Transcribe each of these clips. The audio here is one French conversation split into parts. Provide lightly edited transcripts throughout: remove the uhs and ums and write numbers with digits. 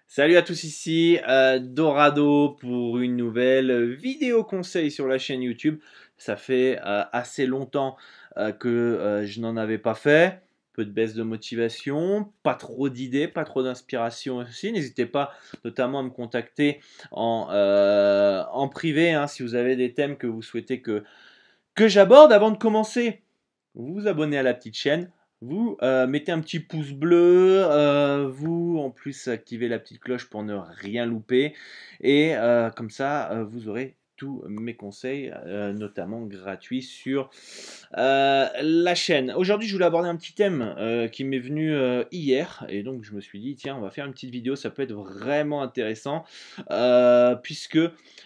Salut à tous ici, Dorado pour une nouvelle vidéo conseil sur la chaîne YouTube. Ça fait assez longtemps que je n'en avais pas fait. Peu de baisse de motivation, pas trop d'idées, pas trop d'inspiration aussi. N'hésitez pas notamment à me contacter en privé hein, si vous avez des thèmes que vous souhaitez que j'aborde. Avant de commencer, vous vous abonnez à la petite chaîne, vous mettez un petit pouce bleu, vous en plus activez la petite cloche pour ne rien louper, et comme ça vous aurez tous mes conseils, notamment gratuits sur la chaîne. Aujourd'hui je voulais aborder un petit thème qui m'est venu hier, et donc je me suis dit tiens on va faire une petite vidéo, ça peut être vraiment intéressant, puisque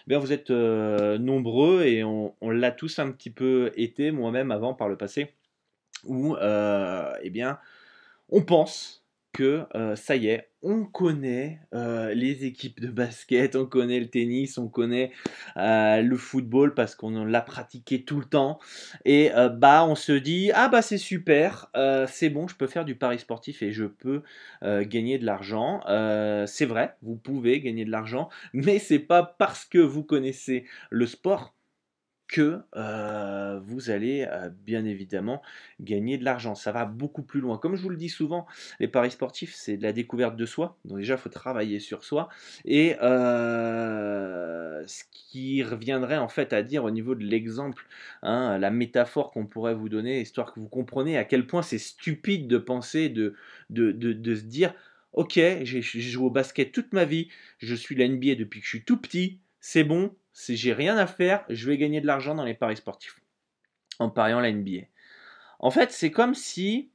bien, vous êtes nombreux et on l'a tous un petit peu été, moi-même avant par le passé où eh bien, on pense que ça y est, on connaît les équipes de basket, on connaît le tennis, on connaît le football parce qu'on l'a pratiqué tout le temps. Et bah, on se dit, ah bah c'est super, c'est bon, je peux faire du pari sportif et je peux gagner de l'argent. C'est vrai, vous pouvez gagner de l'argent, mais c'est pas parce que vous connaissez le sport que vous allez bien évidemment gagner de l'argent. Ça va beaucoup plus loin. Comme je vous le dis souvent, les paris sportifs, c'est de la découverte de soi. Donc déjà, il faut travailler sur soi. Et ce qui reviendrait en fait à dire au niveau de l'exemple, hein, la métaphore qu'on pourrait vous donner, histoire que vous compreniez à quel point c'est stupide de penser, de se dire, ok, j'ai joué au basket toute ma vie, je suis la NBA depuis que je suis tout petit, c'est bon, j'ai rien à faire, je vais gagner de l'argent dans les paris sportifs en pariant la NBA. En fait, c'est comme si,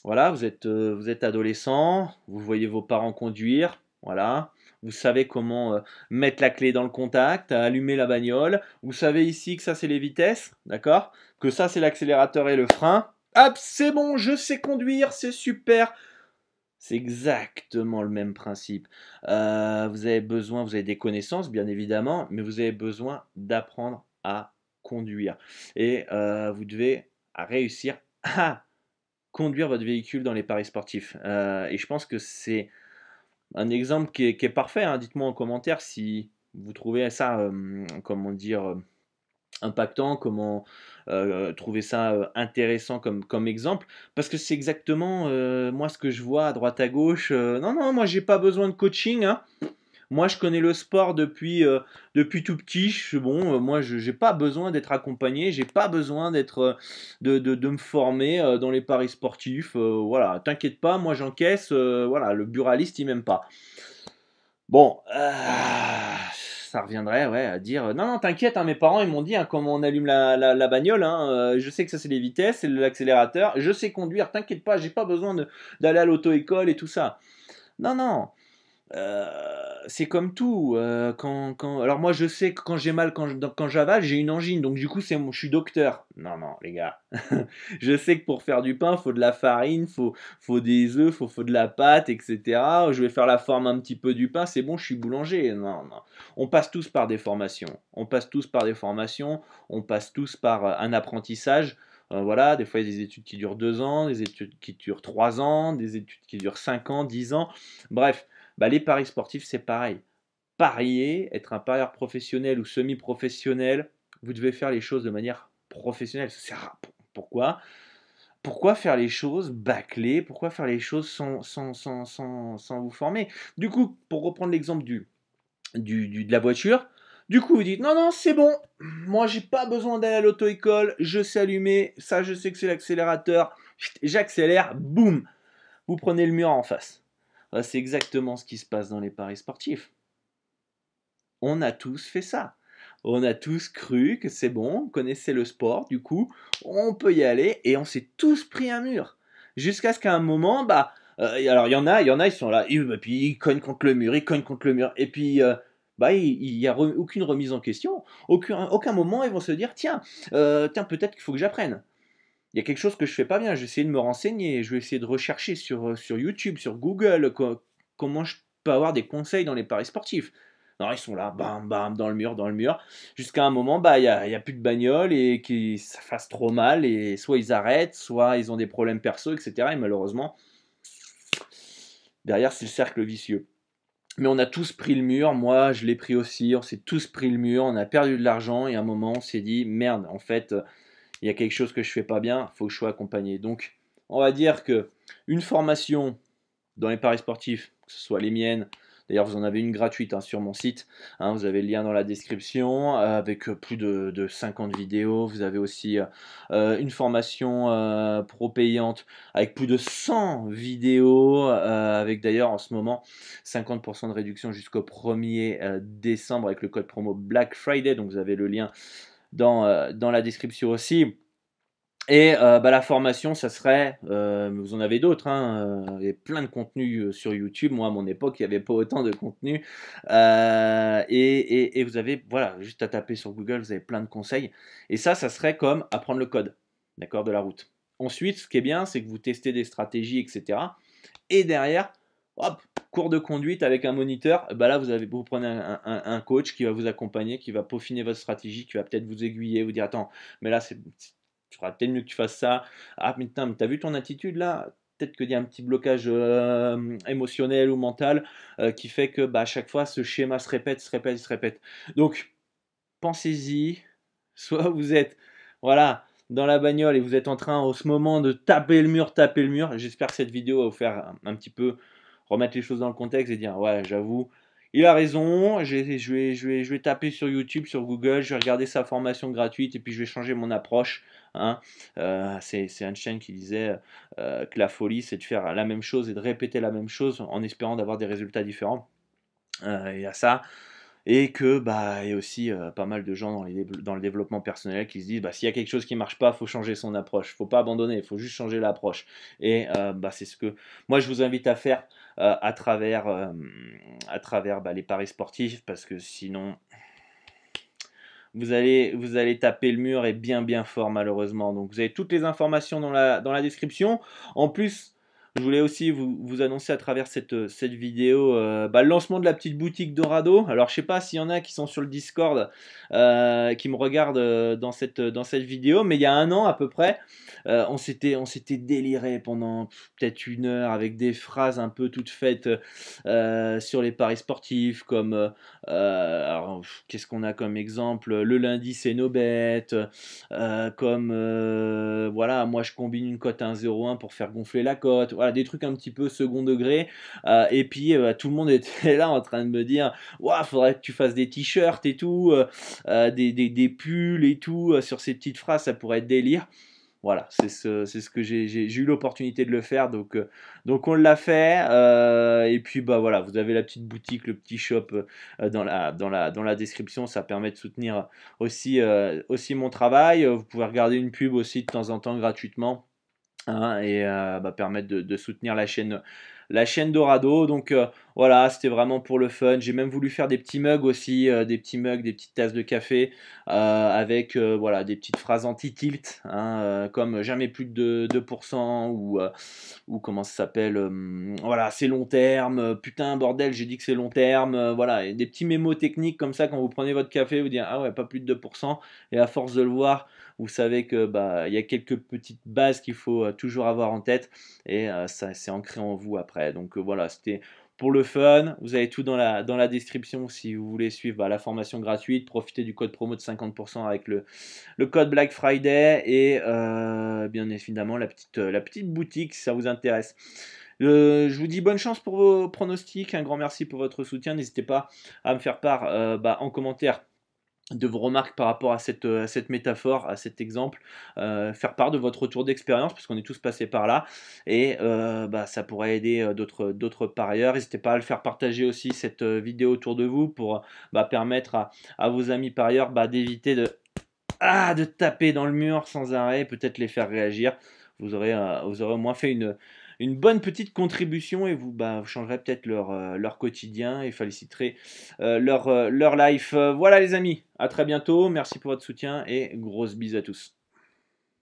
voilà, vous êtes adolescent, vous voyez vos parents conduire, voilà, vous savez comment mettre la clé dans le contact, allumer la bagnole, vous savez ici que ça c'est les vitesses, d'accord, que ça c'est l'accélérateur et le frein. Hop, c'est bon, je sais conduire, c'est super. C'est exactement le même principe. Vous avez des connaissances, bien évidemment, mais vous avez besoin d'apprendre à conduire. Et vous devez réussir à conduire votre véhicule dans les paris sportifs. Et je pense que c'est un exemple qui est parfait, hein. Dites-moi en commentaire si vous trouvez ça, comment dire, impactant, comment trouver ça intéressant comme exemple, parce que c'est exactement moi ce que je vois à droite à gauche. Non, non, moi j'ai pas besoin de coaching, hein. Moi je connais le sport depuis tout petit. Bon, moi je j'ai pas besoin d'être accompagné, j'ai pas besoin d'être de me former dans les paris sportifs. Voilà, t'inquiète pas, moi j'encaisse. Voilà, le buraliste il m'aime pas. Bon, ça reviendrait, ouais, à dire, «Non, non, t'inquiète, hein, mes parents, ils m'ont dit, hein, comment on allume la bagnole, hein, je sais que ça, c'est les vitesses, c'est l'accélérateur, je sais conduire, t'inquiète pas, j'ai pas besoin d'aller à l'auto-école et tout ça». Non, non, Heu, c'est comme tout, alors moi je sais que quand j'ai mal, quand j'avale, j'ai une angine, donc du coup je suis docteur. Non, non les gars, je sais que pour faire du pain, faut de la farine, faut des œufs, faut de la pâte et cetera. Je vais faire la forme un petit peu du pain, c'est bon, je suis boulanger. Non, non. On passe tous par des formations. On passe tous par des formations, on passe tous par, un apprentissage. Voilà, des fois il y a des études qui durent 2 ans, des études qui durent 3 ans, des études qui durent 5 ans, 10 ans. Bref, bah, les paris sportifs, c'est pareil. Parier, être un parieur professionnel ou semi-professionnel, vous devez faire les choses de manière professionnelle. Pourquoi? Pourquoi faire les choses bâclées? Pourquoi faire les choses sans vous former? Du coup, pour reprendre l'exemple de la voiture, du coup, vous dites non, non, c'est bon, moi j'ai pas besoin d'aller à l'auto-école, je sais allumer, ça je sais que c'est l'accélérateur, j'accélère, boum, vous prenez le mur en face. Bah, c'est exactement ce qui se passe dans les paris sportifs. On a tous fait ça. On a tous cru que c'est bon, on connaissait le sport, du coup, on peut y aller, et on s'est tous pris un mur. Jusqu'à ce qu'à un moment, bah, alors il y en a, ils sont là, et puis ils cognent contre le mur, ils cognent contre le mur, et puis bah, il n'y a aucune remise en question, aucun moment ils vont se dire, tiens, peut-être qu'il faut que j'apprenne. Il y a quelque chose que je fais pas bien, je vais essayer de me renseigner, je vais essayer de rechercher sur YouTube, sur Google, comment je peux avoir des conseils dans les paris sportifs. Non, ils sont là, bam, bam, dans le mur, jusqu'à un moment, bah, il y a plus de bagnole et que ça fasse trop mal, et soit ils arrêtent, soit ils ont des problèmes perso, et cetera, et malheureusement, derrière, c'est le cercle vicieux. Mais on a tous pris le mur, moi je l'ai pris aussi, on s'est tous pris le mur, on a perdu de l'argent et à un moment on s'est dit merde, en fait, il y a quelque chose que je fais pas bien, il faut que je sois accompagné. Donc on va dire que une formation dans les paris sportifs, que ce soit les miennes. D'ailleurs, vous en avez une gratuite hein, sur mon site. Hein, vous avez le lien dans la description avec plus de 50 vidéos. Vous avez aussi une formation pro payante avec plus de 100 vidéos. Avec d'ailleurs en ce moment 50% de réduction jusqu'au 1er décembre avec le code promo Black Friday. Donc vous avez le lien dans la description aussi. Et bah, la formation, ça serait, vous en avez d'autres, hein, il y a plein de contenus sur YouTube. Moi, à mon époque, il n'y avait pas autant de contenu. Et vous avez, voilà, juste à taper sur Google, vous avez plein de conseils. Et ça serait comme apprendre le code, d'accord, de la route. Ensuite, ce qui est bien, c'est que vous testez des stratégies, etc. Et derrière, hop, cours de conduite avec un moniteur. Bah là, vous prenez un coach qui va vous accompagner, qui va peaufiner votre stratégie, qui va peut-être vous aiguiller, vous dire attends, mais là, tu feras peut-être mieux que tu fasses ça. Ah, mais putain, t'as vu ton attitude là? Peut-être qu'il y a un petit blocage émotionnel ou mental qui fait que bah, à chaque fois, ce schéma se répète, se répète, se répète. Donc, pensez-y. Soit vous êtes, voilà, dans la bagnole et vous êtes en train, en ce moment, de taper le mur, taper le mur. J'espère que cette vidéo va vous faire un petit peu remettre les choses dans le contexte et dire, ouais, j'avoue, il a raison, je vais taper sur YouTube, sur Google, je vais regarder sa formation gratuite et puis je vais changer mon approche. Hein. C'est Einstein qui disait que la folie, c'est de faire la même chose et de répéter la même chose en espérant d'avoir des résultats différents. Il y a ça. Et que bah, il y a aussi pas mal de gens dans le développement personnel qui se disent bah, s'il y a quelque chose qui marche pas, il faut changer son approche. Il faut pas abandonner, il faut juste changer l'approche. Et bah, c'est ce que moi je vous invite à faire à travers bah, les paris sportifs parce que sinon vous allez taper le mur et bien fort malheureusement. Donc vous avez toutes les informations dans la description. En plus, je voulais aussi vous annoncer à travers cette vidéo bah, le lancement de la petite boutique Dorado. Alors je sais pas s'il y en a qui sont sur le Discord, qui me regardent dans cette vidéo, mais il y a un an à peu près, on s'était déliré pendant peut-être une heure avec des phrases un peu toutes faites sur les paris sportifs comme alors, qu'est-ce qu'on a comme exemple? Le lundi, c'est nos bêtes. Comme, voilà, moi, je combine une cote à 1,01 pour faire gonfler la cote. Voilà, des trucs un petit peu second degré. Et puis, tout le monde était là en train de me dire, ouah, faudrait que tu fasses des t-shirts et tout, des pulls et tout, sur ces petites phrases, ça pourrait être délire. Voilà, c'est ce que j'ai eu l'opportunité de le faire, donc on l'a fait. Et puis bah voilà, vous avez la petite boutique, le petit shop dans la description, ça permet de soutenir aussi mon travail. Vous pouvez regarder une pub aussi de temps en temps gratuitement. Hein, et bah, permettre de soutenir la chaîne Dorado. Donc voilà, c'était vraiment pour le fun. J'ai même voulu faire des petits mugs aussi, des petits mugs, des petites tasses de café avec voilà, des petites phrases anti-tilt, hein, comme jamais plus de 2% ou comment ça s'appelle, voilà, c'est long terme, putain, bordel, j'ai dit que c'est long terme, voilà, et des petits mémos techniques comme ça quand vous prenez votre café, vous dites ah ouais, pas plus de 2%, et à force de le voir, vous savez que bah il y a quelques petites bases qu'il faut toujours avoir en tête et ça c'est ancré en vous après. Donc voilà, c'était pour le fun. Vous avez tout dans la description si vous voulez suivre bah, la formation gratuite, profiter du code promo de 50% avec le code Black Friday et bien évidemment la petite boutique si ça vous intéresse. Je vous dis bonne chance pour vos pronostics, un grand merci pour votre soutien, n'hésitez pas à me faire part bah, en commentaire de vos remarques par rapport à cette métaphore, à cet exemple, faire part de votre retour d'expérience, parce qu'on est tous passés par là, et bah, ça pourrait aider d'autres parieurs. N'hésitez pas à le faire partager aussi cette vidéo autour de vous pour bah, permettre à vos amis parieurs bah, d'éviter de taper dans le mur sans arrêt, peut-être les faire réagir. Vous aurez au moins fait une bonne petite contribution et vous, bah, vous changerez peut-être leur quotidien et féliciterez leur life. Voilà les amis, à très bientôt, merci pour votre soutien et grosse bise à tous.